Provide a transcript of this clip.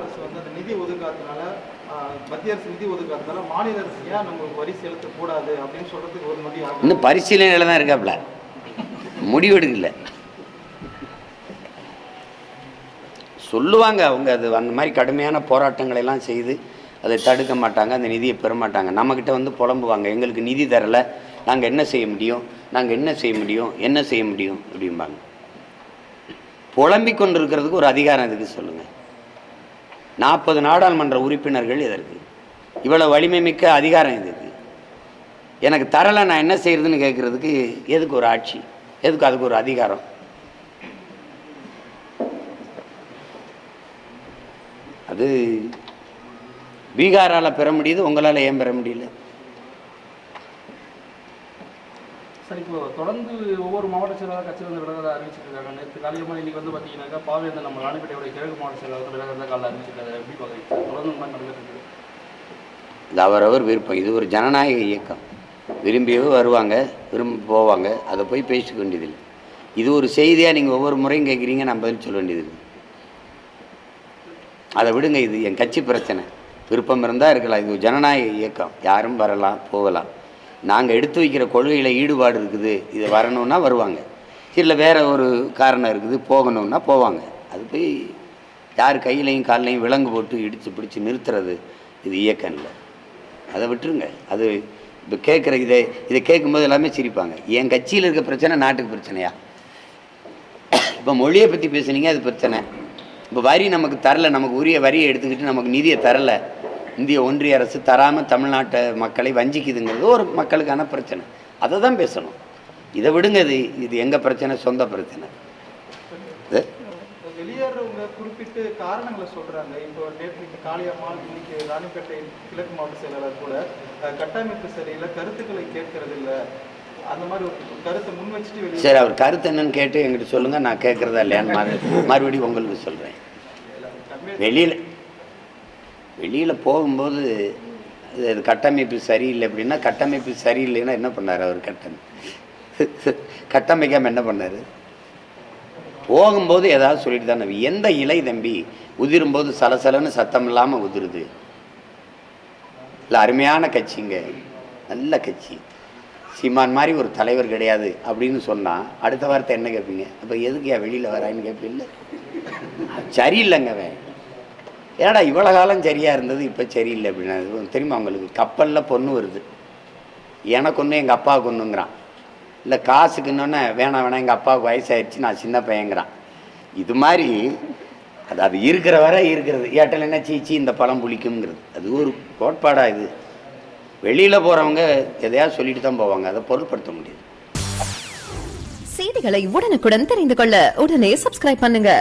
அரசு வந்து அந்த நிதி ஒதுக்காதனால, மத்திய அரசு நிதி ஒதுக்காதனால மாநில அரசு ஏன் நம்மளுக்கு வரி செலுத்தக்கூடாது அப்படின்னு சொல்றதுக்கு ஒரு நொடி ஆகும். இன்னும் பரிசீலனையில் தான் இருக்காப்ல, முடிவெடுக்கல. சொல்லுவாங்க அவங்க, அது அந்த மாதிரி கடுமையான போராட்டங்களை எல்லாம் செய்து அதை தடுக்க மாட்டாங்க, அந்த நிதியை பெற மாட்டாங்க. நம்மக்கிட்ட வந்து புலம்புவாங்க, எங்களுக்கு நிதி தரலை, நாங்கள் என்ன செய்ய முடியும், நாங்கள் என்ன செய்ய முடியும், என்ன செய்ய முடியும் அப்படிம்பாங்க. புலம்பிக் கொண்டிருக்கிறதுக்கு ஒரு அதிகாரம் எதுக்கு சொல்லுங்கள்? 40 நாடாளுமன்ற உறுப்பினர்கள் எதற்கு? இவ்வளோ வலிமை மிக்க அதிகாரம் எதுக்கு? எனக்கு தரலை, நான் என்ன செய்யறதுன்னு கேட்குறதுக்கு எதுக்கு ஒரு ஆட்சி, எதுக்கு அதுக்கு ஒரு அதிகாரம்? அது பீகாரால் பெற முடியுது, உங்களால் ஏன் பெற முடியல? சார், இப்போ தொடர்ந்து ஒவ்வொரு மாவட்ட செயலாளர் கட்சி வந்து விலகதை அறிவிச்சிருக்காங்க. நேற்று காலையில் இன்னைக்கு வந்து பார்த்தீங்கன்னாக்கா பாவேந்தர் நம்ம ராணிப்பேட்டையோட கிழக்கு மாவட்ட செயலாளர் விலகதை காலையில் அறிவிச்சிருக்காரு. எப்படி பார்க்குறீங்க? தொடர்ந்து மாதிரி நடந்துருக்கு. இது அவரவர் விருப்பம். இது ஒரு ஜனநாயக இயக்கம். விரும்பியவே வருவாங்க, விரும்பி போவாங்க, அதை போய் பேசிக்க வேண்டியதில்லை. இது ஒரு செய்தியாக நீங்கள் ஒவ்வொரு முறையும் கேட்குறீங்க, நான் பதில் சொல்ல வேண்டியதில்லை. அதை விடுங்க, இது என் கட்சி பிரச்சனை. விருப்பம் இருந்தால் இருக்கலாம், இது ஒரு ஜனநாயக இயக்கம், யாரும் வரலாம் போகலாம். நாங்கள் எடுத்து வைக்கிற கொள்கையில் ஈடுபாடு இருக்குது, இது வரணுன்னா வருவாங்க, இல்லை வேறு ஒரு காரணம் இருக்குது போகணுன்னா போவாங்க. அது போய் யார் கையிலையும் காலையும் விலங்கு போட்டு இடித்து பிடிச்சி நிறுத்துறது இது இயக்கம் இல்லை. அதை விட்டுருங்க. அது இப்போ கேட்குற இதை கேட்கும்போது எல்லாமே சிரிப்பாங்க. என் கட்சியில் இருக்க பிரச்சனை நாட்டுக்கு பிரச்சனையா? இப்போ மொழியை பற்றி பேசுனீங்க, அது பிரச்சனை. இப்போ வரி நமக்கு தரலை, நமக்கு உரிய வரியை எடுத்துக்கிட்டு நமக்கு நிதியை தரலை, இந்திய ஒன்றிய அரசு தராமல் தமிழ்நாட்டு மக்களை வஞ்சிக்குதுங்கிறது ஒரு மக்களுக்கான பிரச்சனை. அதை தான் பேசணும். இதை விடுங்க, இது எங்கள் பிரச்சனை, சொந்த பிரச்சனை. வெளியேறவங்க குறிப்பிட்டு காரணங்களை சொல்றாங்க. இப்போ நேற்று காளியம்மாள், இன்னைக்கு ராணிப்பேட்டை கிழக்கு மாவட்ட செயலாளர் கூட கட்டமைப்பு சரியில்லை, கருத்துக்களை கேட்கறது இல்லை, அந்த மாதிரி ஒரு கருத்தை முன் வச்சுட்டு வெளியே. சரி, அவர் கருத்து என்னன்னு கேட்டு எங்கிட்ட சொல்லுங்கள், நான் கேட்குறதா இல்லையான்னு மறுபடியும் உங்களுக்கு சொல்கிறேன். வெளியில் போகும்போது அது கட்டமைப்பு சரியில்லை அப்படின்னா, கட்டமைப்பு சரியில்லைன்னா என்ன பண்ணார் அவர்? கட்டமைக்காமல் என்ன பண்ணார்? போகும்போது ஏதாவது சொல்லிட்டு தானே. எந்த இலை தம்பி உதிரும்போது சலசலன்னு சத்தம் இல்லாமல் உதிருது? இல்லை, அருமையான கட்சிங்க, நல்ல கட்சி, சீமான் மாதிரி ஒரு தலைவர் கிடையாது அப்படின்னு சொன்னால் அடுத்த வார்த்தை என்ன கேட்பீங்க? அப்போ எதுக்கு வெளியில் வரான்னு கேட்பீங்க. சரியில்லைங்க அவன். ஏடா இவ்வளோ காலம் சரியாக இருந்தது, இப்போ சரியில்லை அப்படின்னா தெரியுமா உங்களுக்கு? கப்பலில் பொண்ணு வருது, எனக்கு ஒன்று எங்கள் அப்பாவுக்கு ஒன்றுங்கிறான். இல்லை காசுக்குன்னொன்னே வேணாம் வேணாம், எங்கள் அப்பாவுக்கு வயசாகிடுச்சு, நான் சின்ன பையங்கிறான். இது மாதிரி அது இருக்கிற வரை இருக்கிறது. ஏட்டல் என்ன சீச்சி இந்த பழம் புளிக்குங்கிறது அது ஒரு கோட்பாடாக. இது வெளியில் போகிறவங்க எதையாவது சொல்லிட்டு தான் போவாங்க, அதை பொருட்படுத்த முடியாது. செய்திகளை உடனுக்குடன் தெரிந்து கொள்ள உடனே சப்ஸ்கிரைப் பண்ணுங்க.